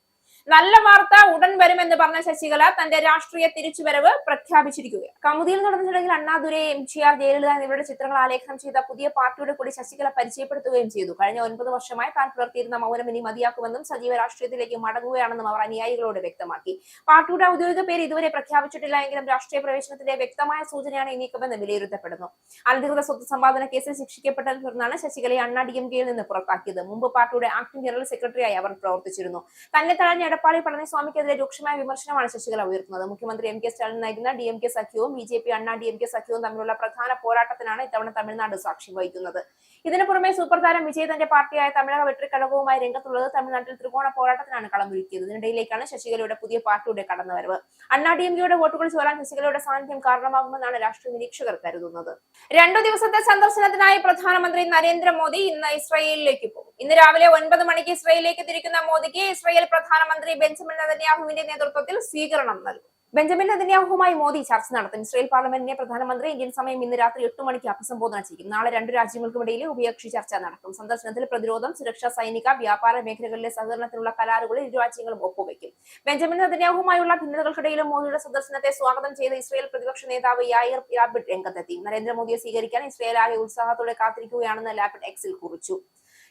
നല്ല വാർത്ത ഉടൻ വരുമെന്ന് പറഞ്ഞ ശശികല തന്റെ രാഷ്ട്രീയ തിരിച്ചുവരവ് പ്രഖ്യാപിച്ചിരിക്കുകയാണ്. കമുദിയിൽ നടന്ന ചടങ്ങിൽ അണ്ണാദുരൈ, MGR, ജയലളിത എന്നിവരുടെ ചിത്രങ്ങൾ ആലേഖനം ചെയ്ത പുതിയ പാർട്ടിയുടെ കൂടി ശശികല പരിചയപ്പെടുത്തുകയും ചെയ്തു. കഴിഞ്ഞ 9 വർഷമായി താൻ പുലർത്തിയിരുന്ന മൗനം ഇനി മതിയാക്കുമെന്നും സജീവ രാഷ്ട്രീയത്തിലേക്ക് മടങ്ങുകയാണെന്നും അവർ അനുയായികളോട് വ്യക്തമാക്കി. പാർട്ടിയുടെ ഔദ്യോഗിക പേര് ഇതുവരെ പ്രഖ്യാപിച്ചിട്ടില്ല എങ്കിലും രാഷ്ട്രീയ പ്രവേശനത്തിന്റെ വ്യക്തമായ സൂചനയാണ് ഈ നീക്കമെന്ന് വിലയിരുത്തപ്പെടുന്നു. അനധികൃത സ്വത്ത് സമ്പാദന കേസിൽ ശിക്ഷിക്കപ്പെട്ടതിനെ തുടർന്നാണ് ശശികലയെ അണ്ണാ DMKയിൽ നിന്ന് പുറത്താക്കിയത്. മുമ്പ് പാർട്ടിയുടെ ആക്ടിംഗ് ജനറൽ സെക്രട്ടറിയായി അവർ പ്രവർത്തിച്ചിരുന്നു. തന്നെ തഴഞ്ഞ എടപ്പാളി പളനിസ്വാമിക്കെതിരെ രൂക്ഷമായ വിമർശനമാണ് ശശികല ഉയർത്തുന്നത്. മുഖ്യമന്ത്രി MK സ്റ്റാലിൻ നയിക്കുന്ന DMK സഖ്യവും BJP അണ്ണാ DMK സഖ്യവും തമ്മിലുള്ള പ്രധാന പോരാട്ടത്തിനാണ് ഇത്തവണ തമിഴ്നാട് സാക്ഷ്യം വഹിക്കുന്നത്. ഇതിനു പുറമെ സൂപ്പർ താരം വിജയ് തന്റെ പാർട്ടിയായ തമിഴക വെട്രിക്കഴകവുമായി രംഗത്തുള്ളത് തമിഴ്നാട്ടിൽ ത്രികോണ പോരാട്ടത്തിനാണ് കളമൊരുക്കിയത്. ഇതിനിടയിലേക്കാണ് ശശികലയുടെ പുതിയ പാർട്ടിയുടെ കടന്നുവരവ്. അണ്ണാ DMKയുടെ വോട്ടുകൾ ചോരാൻ ശശികലയുടെ സാന്നിധ്യം കാരണമാകുമെന്നാണ് രാഷ്ട്രീയ നിരീക്ഷകർ കരുതുന്നത്. 2 ദിവസത്തെ സന്ദർശനത്തിനായി പ്രധാനമന്ത്രി നരേന്ദ്രമോദി ഇന്ന് ഇസ്രായേലിലേക്ക് പോകും. ഇന്ന് രാവിലെ 9 മണിക്ക് ഇസ്രായേലിലേക്ക് തിരിക്കുന്ന മോദിക്ക് ഇസ്രായേൽ പ്രധാനമന്ത്രി ബെഞ്ചമിൻ നെതന്യാഹുവിന്റെ നേതൃത്വത്തിൽ സ്വീകരണം നൽകും. ബെഞ്ചമിൻ നെതന്യാഹുവുമായി മോദി ചർച്ച നടത്തും. ഇസ്രായേൽ പാർലമെന്റിനെ പ്രധാനമന്ത്രി ഇന്ത്യൻ സമയം ഇന്ന് രാത്രി 8 മണിക്ക് അഭിസംബോധന ചെയ്യും. നാളെ 2 രാജ്യങ്ങൾക്കുമിടയിലെ ഉഭയകക്ഷി ചർച്ച നടക്കും. സന്ദർശനത്തിൽ പ്രതിരോധം, സുരക്ഷ, സൈനിക, വ്യാപാര മേഖലകളിലെ സഹകരണത്തിനുള്ള കരാറുകളിൽ ഇരു രാജ്യങ്ങളും ഒപ്പുവെക്കും. ബെഞ്ചമിൻ നെതന്യാഹുവുമായുള്ള ഭിന്നതകൾക്കിടയിലും മോദിയുടെ സന്ദർശനത്തെ സ്വാഗതം ചെയ്ത ഇസ്രായേൽ പ്രതിപക്ഷ നേതാവ് യായിർ ലാപിഡ് രംഗത്തെത്തി. നരേന്ദ്രമോദിയെ സ്വീകരിക്കാൻ ഇസ്രായേൽ ആകെ ഉത്സാഹത്തോടെ കാത്തിരിക്കുകയാണെന്ന് ലാപിഡ് എക്സിൽ കുറിച്ചു.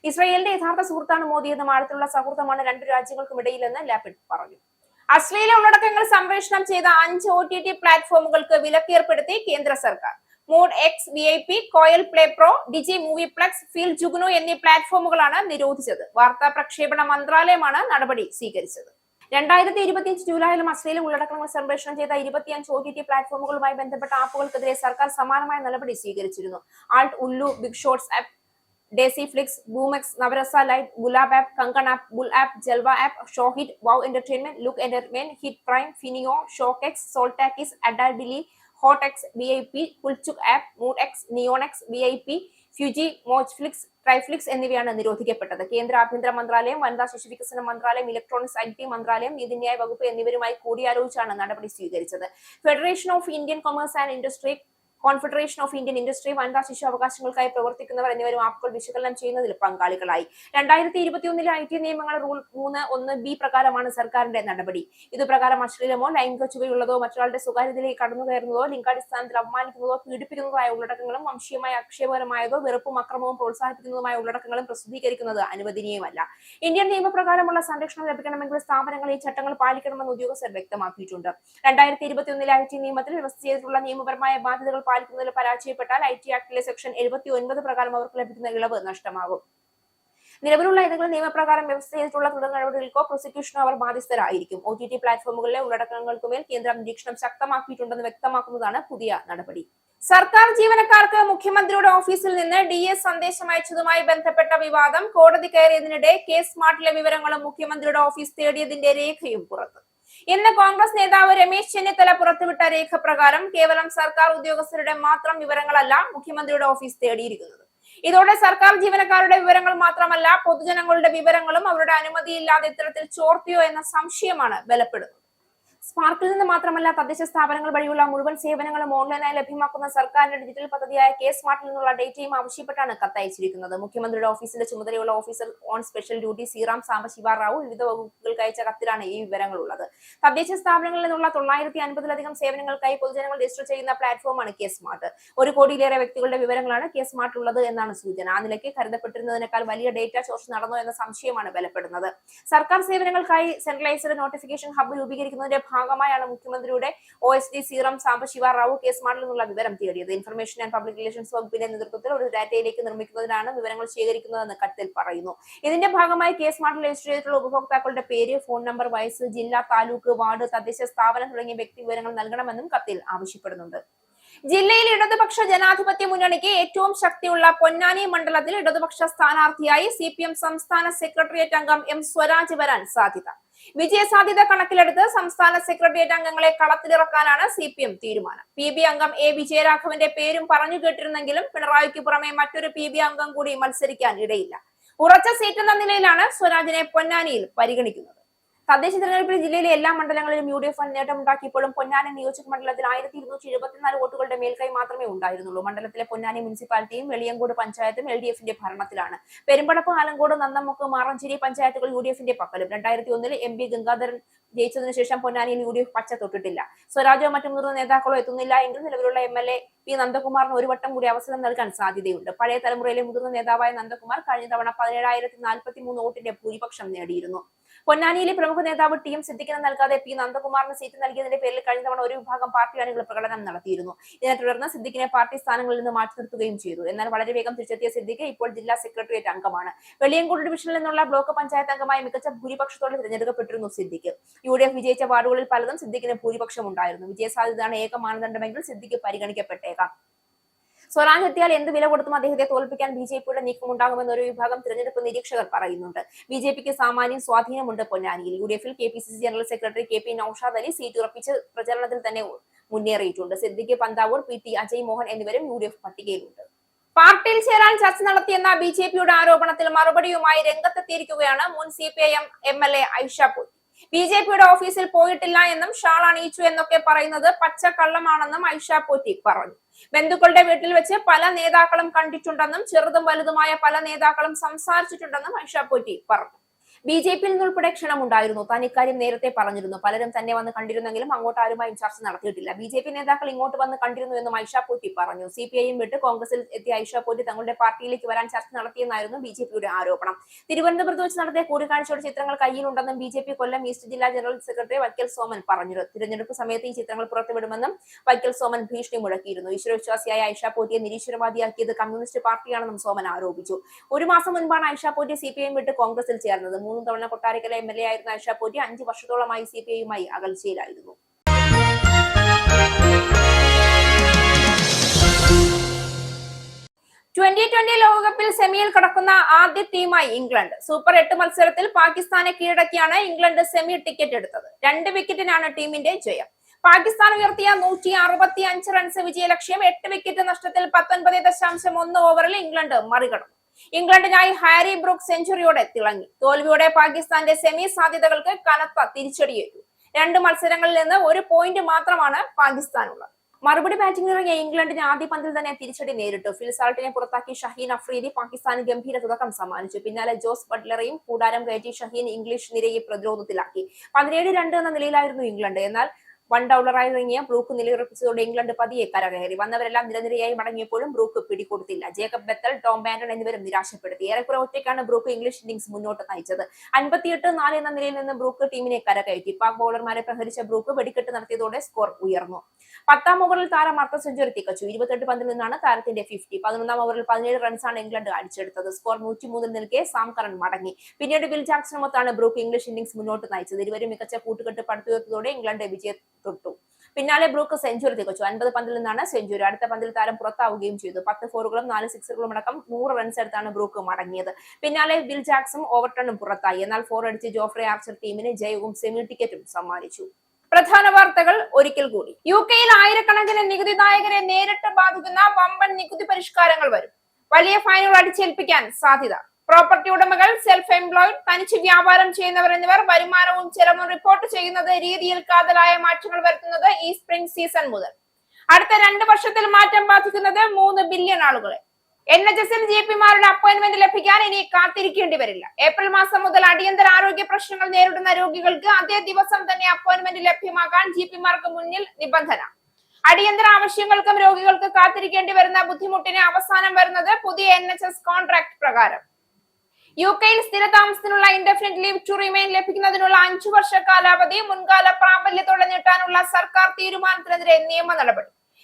ഇസ്രായേലിന്റെ യഥാർത്ഥ സുഹൃത്താണ് മോദി എന്നും ആഴത്തിലുള്ള സൗഹൃദമാണ് 2 രാജ്യങ്ങൾക്കും ഇടയിലെന്ന് ലാപിഡ് പറഞ്ഞു. അശ്ലീല ഉള്ളടക്കങ്ങൾ സംപ്രേഷണം ചെയ്ത 5 OTT പ്ലാറ്റ്ഫോമുകൾക്ക് വിലക്കേർപ്പെടുത്തി കേന്ദ്ര സർക്കാർ. Mood X VIP, Koyal play pro, Digi movieplex, feel Jugnu എന്നീ പ്ലാറ്റ്ഫോമുകളാണ് നിരോധിച്ചത്. വാർത്താ പ്രക്ഷേപണ മന്ത്രാലയമാണ് നടപടി സ്വീകരിച്ചത്. 2025 ജൂലൈയിലും അശ്ലീല ഉള്ളടക്കങ്ങൾ സംപ്രേഷണം ചെയ്ത 25 OTT പ്ലാറ്റ്ഫോമുകളുമായി ബന്ധപ്പെട്ട ആപ്പുകൾക്കെതിരെ സർക്കാർ സമാനമായ നടപടി സ്വീകരിച്ചിരുന്നു. Alt, Ullu, Big Shots app, Desi Flix, Boomex, Navarasa Lite, Gulab app, Kangan app, Bull app, Jalwa app, ShowHit, Wow Entertainment, Look Entertainment, Hit Prime, Feneo, ShowX, Sol Talkies, അഡാബിലി, ഹോട്ട് എക്സ് VIP, കുൽച്ചുക് app, Mood X, NeonX VIP, Fugi, Mojflix, Triflix എന്നിവയാണ് നിരോധിക്കപ്പെട്ടത്. കേന്ദ്ര ആഭ്യന്തര മന്ത്രാലയം, വനിതാ ശിശു വികസന മന്ത്രാലയം, ഇലക്ട്രോണിക്സ് IT മന്ത്രാലയം, നീതിന്യായ വകുപ്പ് എന്നിവരുമായി കൂടിയാലോചിച്ചാണ് നടപടി സ്വീകരിച്ചത്. Federation of Indian commerce and industry, confederation of Indian industry, വനിതാ ശിശു അവകാശങ്ങൾക്കായി പ്രവർത്തിക്കുന്നവർ എന്നിവരും ആപ്പുകൾ വിശകലനം ചെയ്യുന്നതിൽ പങ്കാളികളായി. 2021 IT നിയമങ്ങൾ റൂൾ 3(1)B പ്രകാരമാണ് സർക്കാരിന്റെ നടപടി. ഇതുപ്രകാരം അശ്ലീലമോ ലൈംഗിക ചുവയുള്ളതോ മറ്റൊരാളുടെ സ്വകാര്യതയിലേക്ക് കടന്നുകയറുന്നതോ ലിംഗാടിസ്ഥാനത്തിൽ അപമാനിക്കുന്നതോ പീഡിപ്പിക്കുന്നതായ ഉള്ളടക്കങ്ങളും വംശീയമായ ആക്ഷേപകരമായതോ വെറുപ്പും അക്രമവും പ്രോത്സാഹിപ്പിക്കുന്നതുമായ ഉള്ളടക്കങ്ങളും പ്രസിദ്ധീകരിക്കുന്നത് അനുവദനീയമല്ല. ഇന്ത്യൻ നിയമപ്രകാരമുള്ള സംരക്ഷണം ലഭിക്കണമെങ്കിൽ സ്ഥാപനങ്ങൾ ഈ ചട്ടങ്ങൾ പാലിക്കണമെന്ന് ഉദ്യോഗസ്ഥർ വ്യക്തമാക്കിയിട്ടുണ്ട്. 2021 IT നിയമത്തിൽ വ്യവസ്ഥ ചെയ്തിട്ടുള്ള നിയമപരമായ ബാധ്യതകൾ പാലിക്കുന്നതിൽ പരാജയപ്പെട്ടാൽ IT ആക്ടിലെ സെക്ഷൻ 79 പ്രകാരം അവർക്ക് ലഭിക്കുന്ന ഇളവ് നഷ്ടമാകും. നിലവിലുള്ള ഏതെങ്കിലും നിയമപ്രകാരം വ്യവസ്ഥ ചെയ്തിട്ടുള്ള തുടർ നടപടികൾക്കോ പ്രോസിക്യൂഷനോ അവർ ബാധ്യസ്ഥരായിരിക്കും. OTT പ്ലാറ്റ്ഫോമുകളിലെ ഉള്ളടക്കങ്ങൾക്കുമേൽ കേന്ദ്രം നിരീക്ഷണം ശക്തമാക്കിയിട്ടുണ്ടെന്ന് വ്യക്തമാക്കുന്നതാണ് പുതിയ നടപടി. സർക്കാർ ജീവനക്കാർക്ക് മുഖ്യമന്ത്രിയുടെ ഓഫീസിൽ നിന്ന് DA സന്ദേശം അയച്ചതുമായി ബന്ധപ്പെട്ട വിവാദം കോടതി കയറിയതിനിടെ K-സ്മാർട്ടിലെ വിവരങ്ങളും മുഖ്യമന്ത്രിയുടെ ഓഫീസ് തേടിയതിന്റെ രേഖയും പുറത്തു. ഇന്ന് കോൺഗ്രസ് നേതാവ് രമേശ് ചെന്നിത്തല പുറത്തുവിട്ട രേഖ പ്രകാരം കേവലം സർക്കാർ ഉദ്യോഗസ്ഥരുടെ മാത്രം വിവരങ്ങളല്ല മുഖ്യമന്ത്രിയുടെ ഓഫീസ് തേടിയിരിക്കുന്നത്. ഇതോടെ സർക്കാർ ജീവനക്കാരുടെ വിവരങ്ങൾ മാത്രമല്ല പൊതുജനങ്ങളുടെ വിവരങ്ങളും അവരുടെ അനുമതിയില്ലാതെ ഇത്തരത്തിൽ ചോർത്തിയോ എന്ന സംശയമാണ് ബലപ്പെടുന്നത്. സ്പാർക്കിൽ നിന്ന് മാത്രമല്ല തദ്ദേശ സ്ഥാപനങ്ങൾ വഴിയുള്ള മുഴുവൻ സേവനങ്ങളും ഓൺലൈനായി ലഭ്യമാക്കുന്ന സർക്കാരിന്റെ ഡിജിറ്റൽ പദ്ധതിയായ K-സ്മാർട്ടിൽ നിന്നുള്ള ഡേറ്റയും ആവശ്യപ്പെട്ടാണ് കത്തയച്ചിരിക്കുന്നത്. മുഖ്യമന്ത്രിയുടെ ഓഫീസിന്റെ ചുമതലയുള്ള officer on special duty Sreeram Sambasiva Rao വിവിധ വകുപ്പുകൾക്ക് അയച്ച കത്തിലാണ് ഈ വിവരങ്ങൾ ഉള്ളത്. തദ്ദേശ സ്ഥാപനങ്ങളിൽ നിന്നുള്ള 950-ലധികം സേവനങ്ങൾക്കായി പൊതുജനങ്ങൾ രജിസ്റ്റർ ചെയ്യുന്ന പ്ലാറ്റ്ഫോമാണ് K-സ്മാർട്ട്. 1 കോടിയിലേറെ വ്യക്തികളുടെ വിവരങ്ങളാണ് K-സ്മാർട്ട് ഉള്ളത് എന്നാണ് സൂചന. ആ നിലയ്ക്ക് കരുതപ്പെട്ടിരുന്നതിനേക്കാൾ വലിയ ഡേറ്റ ചോർച്ച നടന്നോ എന്ന സംശയമാണ് ബലപ്പെടുന്നത്. സർക്കാർ സേവനങ്ങൾക്കായി സെൻട്രലൈസ്ഡ് നോട്ടിഫിക്കേഷൻ ഹബ്ബ് രൂപീകരിക്കുന്നതിന്റെ ഭാഗമായാണ് മുഖ്യമന്ത്രിയുടെ OSD ശ്രീറാം സാംബശിവ റാവു K-സ്മാർട്ടിൽ നിന്നുള്ള വിവരം തേടിയത്. ഇൻഫർമേഷൻ ആൻഡ് പബ്ലിക് റിലേഷൻസ് വകുപ്പിന്റെ നേതൃത്വത്തിൽ ഒരു ഡാറ്റയിലേക്ക് നിർമ്മിക്കുന്നതിനാണ് വിവരങ്ങൾ ശേഖരിക്കുന്നതെന്ന് കത്തിൽ പറയുന്നു. ഇതിന്റെ ഭാഗമായി K-സ്മാർട്ടിൽ രജിസ്റ്റർ ചെയ്തിട്ടുള്ള ഉപഭോക്താക്കളുടെ പേര്, ഫോൺ നമ്പർ, വയസ്സ്, ജില്ല, താലൂക്ക്, വാർഡ്, തദ്ദേശ സ്ഥാപനം തുടങ്ങിയ വ്യക്തി വിവരങ്ങൾ നൽകണമെന്നും കത്തിൽ ആവശ്യപ്പെടുന്നുണ്ട്. ജില്ലയിൽ ഇടതുപക്ഷ ജനാധിപത്യ മുന്നണിക്ക് ഏറ്റവും ശക്തിയുള്ള പൊന്നാനി മണ്ഡലത്തിൽ ഇടതുപക്ഷ സ്ഥാനാർത്ഥിയായി CPM സംസ്ഥാന സെക്രട്ടേറിയറ്റ് അംഗം M സ്വരാജ് വരാൻ സാധ്യത. വിജയസാധ്യത കണക്കിലെടുത്ത് സംസ്ഥാന സെക്രട്ടേറിയറ്റ് അംഗങ്ങളെ കളത്തിലിറക്കാനാണ് CPM തീരുമാനം. PB അംഗം A വിജയരാഘവന്റെ പേരും പറഞ്ഞു കേട്ടിരുന്നെങ്കിലും പിണറായിക്ക് പുറമെ മറ്റൊരു PB അംഗം കൂടി മത്സരിക്കാൻ ഇടയില്ല. ഉറച്ച സീറ്റ് എന്ന നിലയിലാണ് സ്വരാജിനെ പൊന്നാനിയിൽ പരിഗണിക്കുന്നത്. തദ്ദേശ തെരഞ്ഞെടുപ്പിൽ ജില്ലയിലെ എല്ലാ മണ്ഡലങ്ങളിലും UDF നേട്ടമുണ്ടാക്കിയപ്പോഴും പൊന്നാനി നിയോജക മണ്ഡലത്തിൽ 1274 വോട്ടുകളുടെ മേൽക്കൈ മാത്രമേ ഉണ്ടായിരുന്നുള്ളൂ. മണ്ഡലത്തിലെ പൊന്നാനി മുനിസിപ്പാലിറ്റിയും വെളിയങ്കോട് പഞ്ചായത്തും LDF-ന്റെ ഭരണത്തിലാണ്. പെരുമ്പടപ്പ്, ആലങ്കോട്, നന്നമുക്ക്, മാറഞ്ചേരി പഞ്ചായത്തുകൾ UDF-ന്റെ പക്കലും. 2001-ൽ MP ഗംഗാധരൻ ജയിച്ചതിനു ശേഷം പൊന്നാനിയിൽ UDF പച്ച തൊട്ടിട്ടില്ല. സ്വരാജോ മറ്റു മുതിർന്ന നേതാക്കളോ എത്തുന്നില്ല എങ്കിൽ നിലവിലുള്ള MLA P നന്ദകുമാറിന് ഒരു വട്ടം കൂടി അവസരം നൽകാൻ സാധ്യതയുണ്ട്. പഴയ തലമുറയിലെ മുതിർന്ന നേതാവായ നന്ദകുമാർ കഴിഞ്ഞ തവണ 17,043 വോട്ടിന്റെ ഭൂരിപക്ഷം നേടിയിരുന്നു. പൊന്നാനിയിലെ പ്രമുഖ നേതാവ് TM സിദ്ദിഖിന് നൽകാതെ P നന്ദകുമാറിന് സീറ്റ് നൽകിയതിന്റെ പേരിൽ കഴിഞ്ഞ തവണ ഒരു വിഭാഗം പാർട്ടി അണികൾ പ്രകടനം നടത്തിയിരുന്നു. ഇതിനെ തുടർന്ന് സിദ്ദിഖിനെ പാർട്ടി സ്ഥാനങ്ങളിൽ നിന്ന് മാറ്റി നിർത്തുകയും ചെയ്തു. എന്നാൽ വളരെ വേഗം തിരിച്ചെത്തിയ സിദ്ദിഖ് ഇപ്പോൾ ജില്ലാ സെക്രട്ടേറിയറ്റ് അംഗമാണ്. വെളിയങ്കോട് ഡിവിഷനിൽ നിന്നുള്ള ബ്ലോക്ക് പഞ്ചായത്ത് അംഗമായി മികച്ച ഭൂരിപക്ഷത്തോടെ തിരഞ്ഞെടുക്കപ്പെട്ടിരുന്നു സിദ്ദിഖ്. UDF വിജയിച്ച വാർഡുകളിൽ പലതും സിദ്ദിഖിന് ഭൂരിപക്ഷം ഉണ്ടായിരുന്നു. വിജയസാധ്യതയാണ് ഏക മാനദണ്ഡമെങ്കിൽ സിദ്ദിഖ് പരിഗണിക്കപ്പെട്ടേക്കാം. സ്വരാജ് എത്തിയാൽ എന്ത് വില കൊടുത്തും അദ്ദേഹത്തെ തോൽപ്പിക്കാൻ BJP-യുടെ നീക്കമുണ്ടാകുമെന്ന് ഒരു വിഭാഗം തിരഞ്ഞെടുപ്പ് നിരീക്ഷകർ പറയുന്നുണ്ട്. BJP-ക്ക് സാമാന്യം സ്വാധീനമുണ്ട് പൊന്നാനിയിൽ. UDF-ൽ KPCC general secretary KP Noushad Ali seat ഉറപ്പിച്ച് പ്രചരണത്തിൽ തന്നെ മുന്നേറിയിട്ടുണ്ട്. സിദ്ദിഖ്, പന്താവൂർ, PT അജയ് മോഹൻ എന്നിവരും UDF പട്ടികയിലുണ്ട്. പാർട്ടിയിൽ ചേരാൻ ചർച്ച നടത്തിയെന്ന BJP-യുടെ ആരോപണത്തിൽ മറുപടിയുമായി രംഗത്തെത്തിയിരിക്കുകയാണ് മുൻ CPIM MLA ഐഷ പോറ്റി. BJP-യുടെ ഓഫീസിൽ പോയിട്ടില്ല എന്നും ഷാൾ അണിയിച്ചു എന്നൊക്കെ പറയുന്നത് പച്ചക്കള്ളമാണെന്നും ഐഷ പോറ്റി പറഞ്ഞു. ബന്ധുക്കളുടെ വീട്ടിൽ വെച്ച് പല നേതാക്കളും കണ്ടിട്ടുണ്ടെന്നും ചെറുതും വലുതുമായ പല നേതാക്കളും സംസാരിച്ചിട്ടുണ്ടെന്നും ഐഷ പോറ്റി പറഞ്ഞു. BJP-യിൽ നിന്നുൾപ്പെടെ ക്ഷണമുണ്ടായിരുന്നു. താൻ ഇക്കാര്യം നേരത്തെ പറഞ്ഞിരുന്നു. പലരും തന്നെ വന്ന് കണ്ടിരുന്നെങ്കിലും അങ്ങോട്ട് ആരുമായും ചർച്ച നടത്തിയിട്ടില്ല. BJP നേതാക്കൾ ഇങ്ങോട്ട് വന്ന് കണ്ടിരുന്നു എന്നും ഐഷ പോറ്റി പറഞ്ഞു. CPIM വിട്ട് കോൺഗ്രസിൽ എത്തിയ ഐഷ പോറ്റി തങ്ങളുടെ പാർട്ടിയിലേക്ക് വരാൻ ചർച്ച നടത്തിയെന്നായിരുന്നു BJP-യുടെ ആരോപണം. തിരുവനന്തപുരത്ത് വെച്ച് നടത്തിയ കൂടിക്കാഴ്ചയുടെ ചിത്രങ്ങൾ കയ്യിലുണ്ടെന്നും BJP കൊല്ലം ഈസ്റ്റ് ജില്ലാ ജനറൽ സെക്രട്ടറി വൈക്കൽ സോമൻ പറഞ്ഞു. തിരഞ്ഞെടുപ്പ് സമയത്ത് ഈ ചിത്രങ്ങൾ പുറത്തുവിടുമെന്നും വൈക്കൽ സോമൻ ഭീഷണി മുഴക്കിയിരുന്നു. ഈശ്വരവിശ്വാസിയായ ഐഷ പോറ്റിയെ നിരീശ്വരവാദിയാക്കിയത് കമ്മ്യൂണിസ്റ്റ് പാർട്ടിയാണെന്നും സോമൻ ആരോപിച്ചു. ഒരു മാസം മുൻപാണ് ഐഷ പോറ്റി CPIM വിട്ട് കോൺഗ്രസിൽ ചേർന്നത്. 3 തവണ കൊട്ടാരക്കര MLA ആയിരുന്ന ഐഷ പോറ്റി 5 വർഷത്തോളമായി CPI-യുമായി അകൽച്ചയിലായിരുന്നു. T20 ലോകകപ്പിൽ സെമിയിൽ കടക്കുന്ന ആദ്യ ടീമായി ഇംഗ്ലണ്ട്. സൂപ്പർ 8 മത്സരത്തിൽ പാകിസ്ഥാനെ കീഴടക്കിയാണ് ഇംഗ്ലണ്ട് സെമി ടിക്കറ്റ് എടുത്തത്. 2 വിക്കറ്റിനാണ് ടീമിന്റെ ജയം. പാകിസ്ഥാൻ ഉയർത്തിയ 165 റൺസ് വിജയലക്ഷ്യം 8 വിക്കറ്റ് നഷ്ടത്തിൽ 19.1 ഓവറിൽ ഇംഗ്ലണ്ട് മറികടന്നു. ഇംഗ്ലണ്ടിനായി ഹാരി ബ്രൂക്ക് സെഞ്ചുറിയോടെ തിളങ്ങി. തോൽവിയോടെ പാകിസ്ഥാന്റെ സെമി സാധ്യതകൾക്ക് കനത്ത തിരിച്ചടിയേറ്റു. 2 മത്സരങ്ങളിൽ നിന്ന് 1 പോയിന്റ് മാത്രമാണ് പാകിസ്ഥാനുള്ളത്. മറുപടി ബാറ്റിംഗിനിറങ്ങിയ ഇംഗ്ലണ്ടിന് ആദ്യ പന്തിൽ തന്നെ തിരിച്ചടി നേരിട്ടു. ഫിൽ സാൾട്ടിനെ പുറത്താക്കി ഷഹീൻ അഫ്രീദി പാകിസ്ഥാന് ഗംഭീര തുടക്കം സമ്മാനിച്ചു. പിന്നാലെ ജോസ് ബട്ട്ലറെയും കൂടാരം കയറ്റി ഷഹീൻ ഇംഗ്ലീഷ് നിരയെ പ്രതിരോധത്തിലാക്കി. 17-2 എന്ന നിലയിലായിരുന്നു ഇംഗ്ലണ്ട്. എന്നാൽ 1 ഡൗളറായി ഇറങ്ങിയ ബ്രൂക്ക് നിലയുറപ്പിച്ചതോടെ ഇംഗ്ലണ്ട് പതിയെ കരകയറി. വന്നവരെല്ലാം നിരനിരയായി മടങ്ങിയപ്പോഴും ബ്രൂക്ക് പിടികൊടുത്തില്ല. ജേക്കബ് ബെത്തൽ, ടോം ബാൻഡൺ എന്നിവരും നിരാശപ്പെടുത്തി. ഏറെക്കുറെ ഒറ്റയ്ക്കാണ് ബ്രൂക്ക് ഇംഗ്ലീഷ് ഇന്നിംഗ്സ് മുന്നോട്ട് നയിച്ചത്. 58-4 എന്ന നിലയിൽ നിന്ന് ബ്രൂക്ക് ടീമിനെ കരകയറ്റി. പാക് ബൌളർമാരെ പ്രഹരിച്ച ബ്രൂക്ക് വെടിക്കെട്ട് നടത്തിയതോടെ സ്കോർ ഉയർന്നു. 10ാം ഓവറിൽ താരം അർദ്ധ സെഞ്ചുറി തികച്ചു. 28 പന്തിൽ നിന്നാണ് താരത്തിന്റെ 50. 11ാം ഓവറിൽ 17 റൺസാണ് ഇംഗ്ലണ്ട് അടിച്ചെടുത്തത്. സ്കോർ 103 നിൽക്കെ സാം കറൻ മടങ്ങി. പിന്നീട് വിൽ ജാക്സണുമൊത്താണ് ബ്രൂക്ക് ഇംഗ്ലീഷ് ഇന്നിംഗ്സ് മുന്നോട്ട് നയിച്ചത്. ഇരുവരും മികച്ച കൂട്ടുകെട്ട് പടുത്തുയർത്തതോടെ ഇംഗ്ലണ്ട് വിജയം തൊട്ടു. പിന്നാലെ ബ്രൂക്ക് സെഞ്ചുറി തികച്ചു. 50 പന്തിൽ നിന്നാണ് സെഞ്ചുറി. അടുത്ത പന്തിൽ താരം പുറത്താവുകയും ചെയ്തു. 10 ഫോറുകളും 4 സിക്സറുകളും അടക്കം 100 റൺസ് എടുത്താണ് ബ്രൂക്ക് മടങ്ങിയത്. പിന്നാലെ വിൽ ജാക്സും ഓവർടണും പുറത്തായി. എന്നാൽ 4 അടിച്ച് ജോഫ്രെ ആർച്ചർ ടീമിന് ജയവും സെമി ടിക്കറ്റും സമ്മാനിച്ചു. പ്രധാന വാർത്തകൾ ഒരിക്കൽ കൂടി. UK-യിൽ ആയിരക്കണക്കിന് നികുതിദായകരെ നേരിട്ട് ബാധിക്കുന്ന വമ്പൻ നികുതി പരിഷ്കാരങ്ങൾ വരും. വലിയ ഫൈനുകൾ അടിച്ചേൽപ്പിക്കാൻ സാധ്യത. പ്രോപ്പർട്ടി ഉടമകൾ, സെൽഫ് എംപ്ലോയിഡ്, തനിച്ച് വ്യാപാരം ചെയ്യുന്നവർ എന്നിവർ വരുമാനവും ചെലവും റിപ്പോർട്ട് ചെയ്യുന്നത് രീതിയിൽ കാതലായ മാറ്റങ്ങൾ വരുത്തുന്നത് ഈ സ്പ്രിംഗ് സീസൺ മുതൽ. അടുത്ത 2 വർഷത്തിൽ മാറ്റം ബാധിക്കുന്നത് 3 ബില്യൺ ആളുകളെ. NHS-ൽ GP-മാരുടെ അപ്പോയിന്റ്മെന്റ് ലഭിക്കാൻ ഇനി കാത്തിരിക്കേണ്ടി വരില്ല. ഏപ്രിൽ മാസം മുതൽ അടിയന്തര ആരോഗ്യ പ്രശ്നങ്ങൾ നേരിടുന്ന രോഗികൾക്ക് അതേ ദിവസം തന്നെ അപ്പോയിന്റ്മെന്റ് ലഭ്യമാക്കാൻ GP-മാർക്ക് മുന്നിൽ നിബന്ധന. അടിയന്തര ആവശ്യങ്ങൾക്കും രോഗികൾക്ക് കാത്തിരിക്കേണ്ടി വരുന്ന ബുദ്ധിമുട്ടിന് അവസാനം വരുന്നത് പുതിയ NHS കോൺട്രാക്ട് പ്രകാരം. UK-യിൽ സ്ഥിരതാമസത്തിനുള്ള ഇൻഡെഫിനിറ്റ് ലീവ് ടു റിമെയിൻ ലഭിക്കുന്നതിനുള്ള 5 വർഷ കാലാവധി മുൻകാല പ്രാബല്യത്തോടെ നീട്ടാനുള്ള സർക്കാർ തീരുമാനത്തിനെതിരെ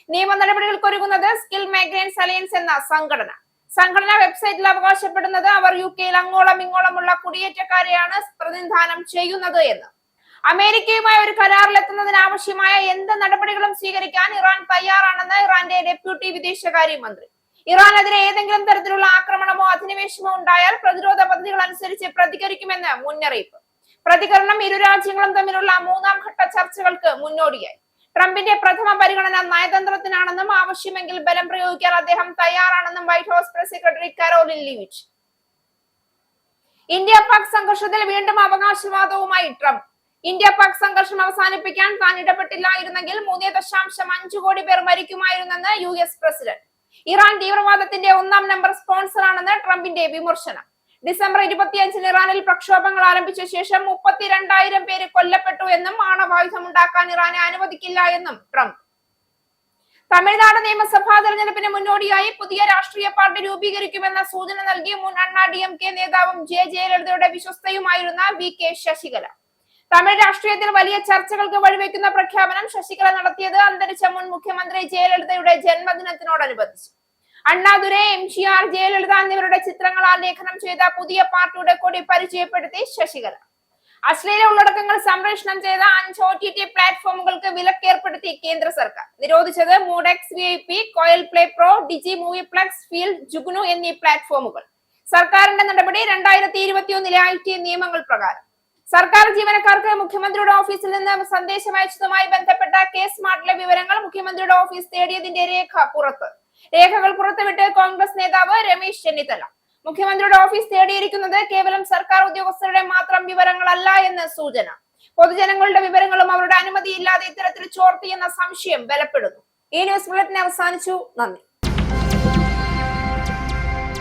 നിയമ നടപടികൾക്കൊരുങ്ങുന്നത് സ്കിൽ മൈഗ്രൻസ് അലയൻസ് എന്ന സംഘടന വെബ്സൈറ്റിൽ അവകാശപ്പെടുന്നത് അവർ UK-യിൽ അങ്ങോളം ഇങ്ങോളമുള്ള കുടിയേറ്റക്കാരെയാണ് പ്രതിനിധാനം ചെയ്യുന്നത് എന്ന്. അമേരിക്കയുമായി ഒരു കരാറിലെത്തുന്നതിന് ആവശ്യമായ എന്ത് നടപടികളും സ്വീകരിക്കാൻ ഇറാൻ തയ്യാറാണെന്ന് ഇറാന്റെ ഡെപ്യൂട്ടി വിദേശകാര്യമന്ത്രി. ഇറാനെതിരെ ഏതെങ്കിലും തരത്തിലുള്ള ആക്രമണമോ അധിനിവേശമോ ഉണ്ടായാൽ പ്രതിരോധ പദ്ധതികൾ അനുസരിച്ച് പ്രതികരിക്കുമെന്ന് മുന്നറിയിപ്പ്. പ്രതികരണം ഇരു രാജ്യങ്ങളും തമ്മിലുള്ള 3ാം ഘട്ട ചർച്ചകൾക്ക് മുന്നോടിയായി. ട്രംപിന്റെ പ്രഥമ പരിഗണന നയതന്ത്രത്തിനാണെന്നും ആവശ്യമെങ്കിൽ ബലം പ്രയോഗിക്കാൻ അദ്ദേഹം തയ്യാറാണെന്നും White House press secretary Caroline Leavitt. India Pak സംഘർഷത്തിൽ വീണ്ടും അവകാശവാദവുമായി ട്രംപ്. ഇന്ത്യ പാക് സംഘർഷം അവസാനിപ്പിക്കാൻ താൻ ഇടപെട്ടില്ലായിരുന്നെങ്കിൽ 3.5 കോടി പേർ മരിക്കുമായിരുന്നെന്ന് US പ്രസിഡന്റ്. ഇറാൻ തീവ്രവാദത്തിന്റെ 1ാം നമ്പർ സ്പോൺസറാണെന്ന് ട്രംപിന്റെ വിമർശനം. ഡിസംബർ 25-ന് ഇറാനിൽ പ്രക്ഷോഭങ്ങൾ ആരംഭിച്ച ശേഷം 32,000 പേര് കൊല്ലപ്പെട്ടു എന്നും ആണവായുധം ഉണ്ടാക്കാൻ ഇറാനെ അനുവദിക്കില്ല എന്നും ട്രംപ്. തമിഴ്നാട് നിയമസഭാ തെരഞ്ഞെടുപ്പിന് മുന്നോടിയായി പുതിയ രാഷ്ട്രീയ പാർട്ടി രൂപീകരിക്കുമെന്ന സൂചന നൽകി മുൻ DMK നേതാവും ജയലളിതയുടെ വിശ്വസ്തയുമായിരുന്ന VK ശശികല. തമിഴ് രാഷ്ട്രീയത്തിൽ വലിയ ചർച്ചകൾക്ക് വഴിവെക്കുന്ന പ്രഖ്യാപനം ശശികല നടത്തിയത് അന്തരിച്ച മുൻ മുഖ്യമന്ത്രി ജയലളിതയുടെ ജന്മദിനത്തിനോടനുബന്ധിച്ച്. അണ്ണാദുരൈ, MGR, ജയലളിത എന്നിവരുടെ ചിത്രങ്ങൾ ആലേഖനം ചെയ്ത പുതിയ പാർട്ടിയുടെ കൊടി പരിചയപ്പെടുത്തി ശശികല. അശ്ലീല ഉള്ളടക്കങ്ങൾ സംപ്രേഷണം ചെയ്ത 5 OTT പ്ലാറ്റ്ഫോമുകൾക്ക് വിലക്കേർപ്പെടുത്തി കേന്ദ്ര സർക്കാർ. നിരോധിച്ചത് മൂഡെക്സ് VIP, കോയൽ പ്ലേ പ്രോ, ഡിജി മൂവിപ്ലക്സ്, ഫീൽ, ജുഗ്നു എന്നീ പ്ലാറ്റ്ഫോമുകൾ. സർക്കാരിന്റെ നടപടി 2021-ലെ IT നിയമങ്ങൾ പ്രകാരം. സർക്കാർ ജീവനക്കാർക്ക് മുഖ്യമന്ത്രിയുടെ ഓഫീസിൽ നിന്ന് സന്ദേശം അയച്ചതുമായി ബന്ധപ്പെട്ട കേസ്മാർട്ടിലെ വിവരങ്ങൾ മുഖ്യമന്ത്രിയുടെ ഓഫീസ് തേടിയതിന്റെ രേഖകൾ പുറത്തുവിട്ട് കോൺഗ്രസ് നേതാവ് രമേശ് ചെന്നിത്തല. മുഖ്യമന്ത്രിയുടെ ഓഫീസ് തേടിയിരിക്കുന്നത് കേവലം സർക്കാർ ഉദ്യോഗസ്ഥരുടെ മാത്രം വിവരങ്ങളല്ല എന്ന് സൂചന. പൊതുജനങ്ങളുടെ വിവരങ്ങളും അവരുടെ അനുമതിയില്ലാതെ ഇത്തരത്തിൽ ചോർത്തിയെന്ന സംശയം ബലപ്പെടുന്നു. ഈ ന്യൂസ് ബുള്ളറ്റിൻ അവസാനിച്ചു. നന്ദി.